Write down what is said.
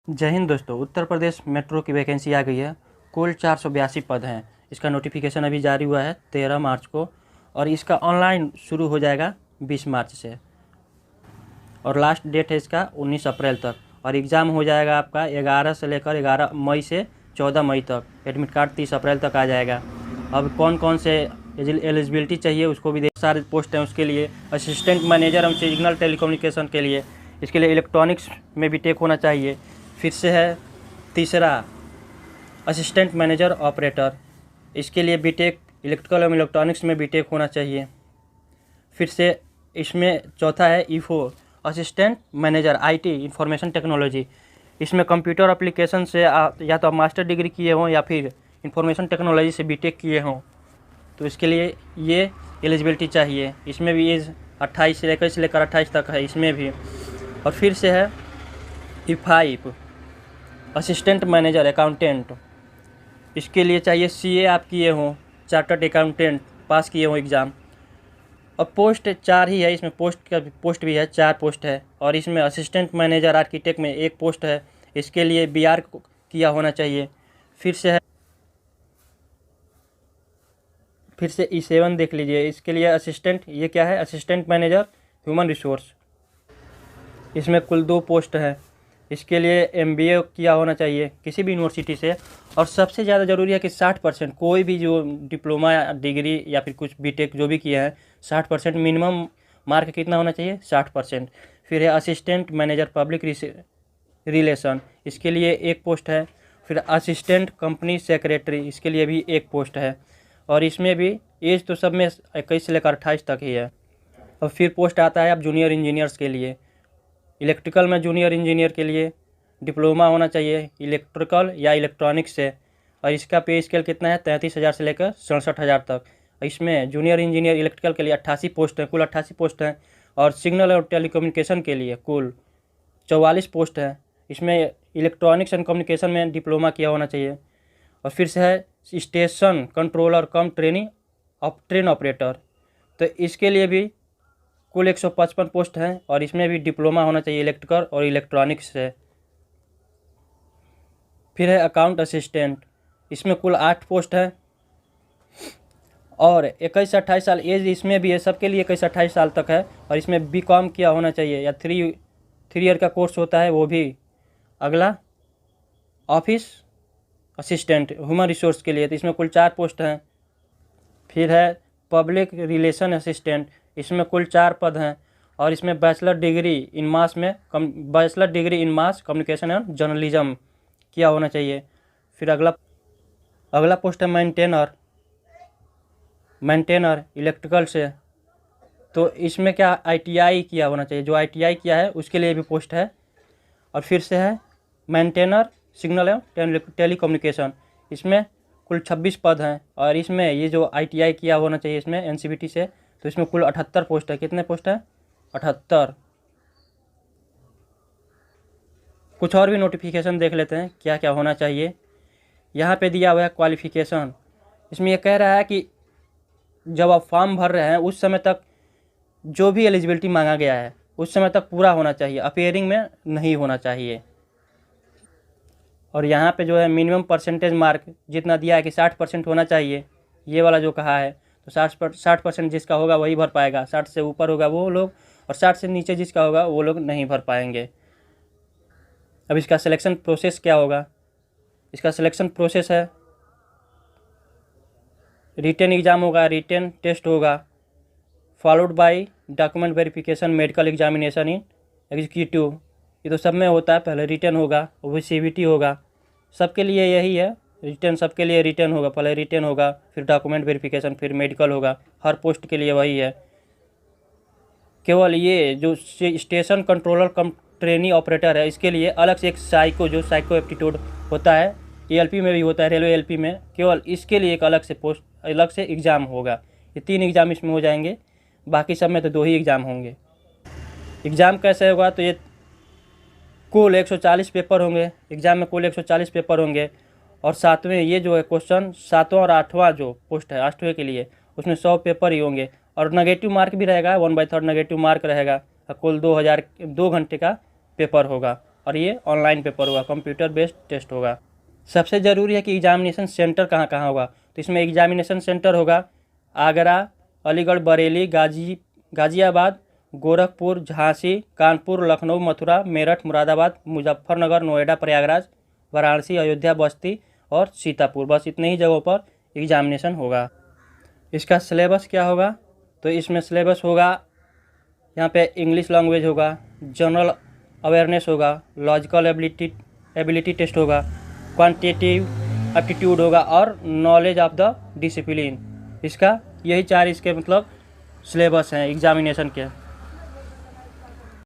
जय हिंद दोस्तों। उत्तर प्रदेश मेट्रो की वैकेंसी आ गई है। कुल 482 पद हैं। इसका नोटिफिकेशन अभी जारी हुआ है 13 मार्च को और इसका ऑनलाइन शुरू हो जाएगा 20 मार्च से और लास्ट डेट है इसका 19 अप्रैल तक। और एग्ज़ाम हो जाएगा आपका 11 से लेकर 11 मई से 14 मई तक। एडमिट कार्ड 30 अप्रैल तक आ जाएगा। अब कौन कौन से एलिजिबिलिटी चाहिए उसको भी देख, सारे पोस्ट हैं उसके लिए। असिस्टेंट मैनेजर एवं सिग्नल टेलीकम्युनिकेशन के लिए, इसके लिए इलेक्ट्रॉनिक्स में बीटेक होना चाहिए। फिर से है तीसरा असिस्टेंट मैनेजर ऑपरेटर, इसके लिए बीटेक इलेक्ट्रिकल एवं इलेक्ट्रॉनिक्स में बीटेक होना चाहिए। फिर से इसमें चौथा है ईफो assistant manager IT information technology, इसमें कंप्यूटर एप्लीकेशन से या तो आप मास्टर डिग्री किए हों या फिर इंफॉर्मेशन टेक्नोलॉजी से बीटेक किए हों तो इसके लिए ये एलिजिबिलिटी चाहिए। इसमें भी एज 28 से 21 से लेकर 28 तक है इसमें भी। और फिर से है E5 असिस्टेंट मैनेजर अकाउंटेंट, इसके लिए चाहिए सीए आप किए हों, चार्टर्ड अकाउंटेंट पास किए हों एग्ज़ाम। और पोस्ट 4 ही है इसमें, पोस्ट भी है 4 पोस्ट है। और इसमें असिस्टेंट मैनेजर आर्किटेक्ट में 1 पोस्ट है, इसके लिए बीआर किया होना चाहिए। फिर से E7 देख लीजिए, इसके लिए असिस्टेंट, ये क्या है, असिस्टेंट मैनेजर ह्यूमन रिसोर्स, इसमें कुल 2 पोस्ट है। इसके लिए एमबीए किया होना चाहिए किसी भी यूनिवर्सिटी से। और सबसे ज़्यादा ज़रूरी है कि 60% कोई भी जो डिप्लोमा डिग्री या फिर कुछ बीटेक जो भी किया है 60% मिनिमम मार्क कितना होना चाहिए, 60%। फिर है असिस्टेंट मैनेजर पब्लिक रिलेशन, इसके लिए 1 पोस्ट है। फिर असिस्टेंट कंपनी सेक्रेटरी, इसके लिए भी 1 पोस्ट है। और इसमें भी एज तो सब में 21 से लेकर 28 तक ही है। और फिर पोस्ट आता है अब जूनियर इंजीनियर्स के लिए। इलेक्ट्रिकल में जूनियर इंजीनियर के लिए डिप्लोमा होना चाहिए इलेक्ट्रिकल या इलेक्ट्रॉनिक्स से। और इसका पे स्केल कितना है, 33,000 से लेकर 67,000 तक। इसमें जूनियर इंजीनियर इलेक्ट्रिकल के लिए 88 पोस्ट हैं, कुल 88 पोस्ट हैं। और सिग्नल और टेलीकम्युनिकेशन के लिए कुल 44 पोस्ट हैं। इसमें इलेक्ट्रॉनिक्स एंड कम्युनिकेशन में डिप्लोमा किया होना चाहिए। और फिर से है station controller cum train operator, तो इसके लिए भी कुल 155 पोस्ट हैं और इसमें भी डिप्लोमा होना चाहिए इलेक्ट्रिकल और इलेक्ट्रॉनिक्स से। फिर है अकाउंट असिस्टेंट, इसमें कुल 8 पोस्ट है और 21 से 28 साल एज इसमें भी है, सबके लिए 21 से 28 साल तक है। और इसमें बीकॉम किया होना चाहिए या 3 ईयर का कोर्स होता है वो भी। अगला ऑफिस असिस्टेंट ह्यूमन रिसोर्स के लिए, तो इसमें कुल 4 पोस्ट हैं। फिर है पब्लिक रिलेशन असिस्टेंट, इसमें कुल 4 पद हैं और इसमें bachelor degree in mass communication and journalism किया होना चाहिए। फिर अगला पोस्ट है मेंटेनर इलेक्ट्रिकल से, तो इसमें क्या आईटीआई किया होना चाहिए, जो आईटीआई किया है उसके लिए भी पोस्ट है। और फिर से है मेंटेनर सिग्नल एवं टेलीकम्युनिकेशन, इसमें कुल 26 पद हैं और इसमें ये जो आईटीआई किया होना चाहिए इसमें एनसीवीटी से, तो इसमें कुल 78 पोस्ट है। कितने पोस्ट है, 78। कुछ और भी नोटिफिकेशन देख लेते हैं क्या क्या होना चाहिए। यहाँ पे दिया हुआ है क्वालिफ़िकेशन, इसमें यह कह रहा है कि जब आप फॉर्म भर रहे हैं उस समय तक जो भी एलिजिबिलिटी मांगा गया है उस समय तक पूरा होना चाहिए, अपेयरिंग में नहीं होना चाहिए। और यहाँ पे जो है मिनिमम परसेंटेज मार्क जितना दिया है कि 60% होना चाहिए, ये वाला जो कहा है, तो 60% जिसका होगा वही भर पाएगा। 60 से ऊपर होगा वो लोग और 60 से नीचे जिसका होगा वो लोग नहीं भर पाएंगे। अब इसका सिलेक्शन प्रोसेस क्या होगा, इसका सिलेक्शन प्रोसेस है रिटन एग्ज़ाम होगा, रिटन टेस्ट होगा, followed by document verification, medical examination in executive, ये तो सब में होता है। पहले रिटन होगा, वो सीवीटी होगा, सबके लिए यही है। रिटन सबके लिए रिटन होगा, पहले रिटन होगा, फिर डॉक्यूमेंट वेरिफिकेशन, फिर मेडिकल होगा। हर पोस्ट के लिए वही है। केवल ये जो station controller cum trainee operator है इसके लिए अलग से एक साइको एप्टीट्यूड होता है, एएलपी में भी होता है, रेलवे एलपी में, केवल इसके लिए एक अलग से एग्ज़ाम होगा। ये 3 एग्ज़ाम इसमें हो जाएंगे, बाकी सब में तो 2 ही एग्ज़ाम होंगे। एग्ज़ाम कैसे होगा, तो ये कुल 140 पेपर होंगे, एग्ज़ाम में कुल 140 पेपर होंगे। और 7वें ये जो है क्वेश्चन 7वां और 8वां जो पोस्ट है 8वें के लिए, उसमें 100 पेपर ही होंगे और नेगेटिव मार्क भी रहेगा, 1/3 नेगेटिव मार्क रहेगा। कुल 2 घंटे का पेपर होगा। और ये ऑनलाइन पेपर होगा, कंप्यूटर बेस्ड टेस्ट होगा। सबसे ज़रूरी है कि एग्जामिनेशन सेंटर कहाँ कहाँ होगा, तो इसमें एग्जामिनेशन सेंटर होगा आगरा, अलीगढ़, बरेली, गाज़ियाबाद, गोरखपुर, झांसी, कानपुर, लखनऊ, मथुरा, मेरठ, मुरादाबाद, मुजफ्फरनगर, नोएडा, प्रयागराज, वाराणसी, अयोध्या, बस्ती और सीतापुर। बस इतने ही जगहों पर एग्जामिनेशन होगा। इसका सिलेबस क्या होगा, तो इसमें सिलेबस होगा यहाँ पे इंग्लिश लैंग्वेज होगा, जनरल अवेयरनेस होगा, लॉजिकल एबिलिटी टेस्ट होगा, क्वांटिटेटिव एप्टीट्यूड होगा और नॉलेज ऑफ द डिसिप्लिन। इसका यही 4 इसके मतलब सिलेबस हैं एग्जामिनेशन के।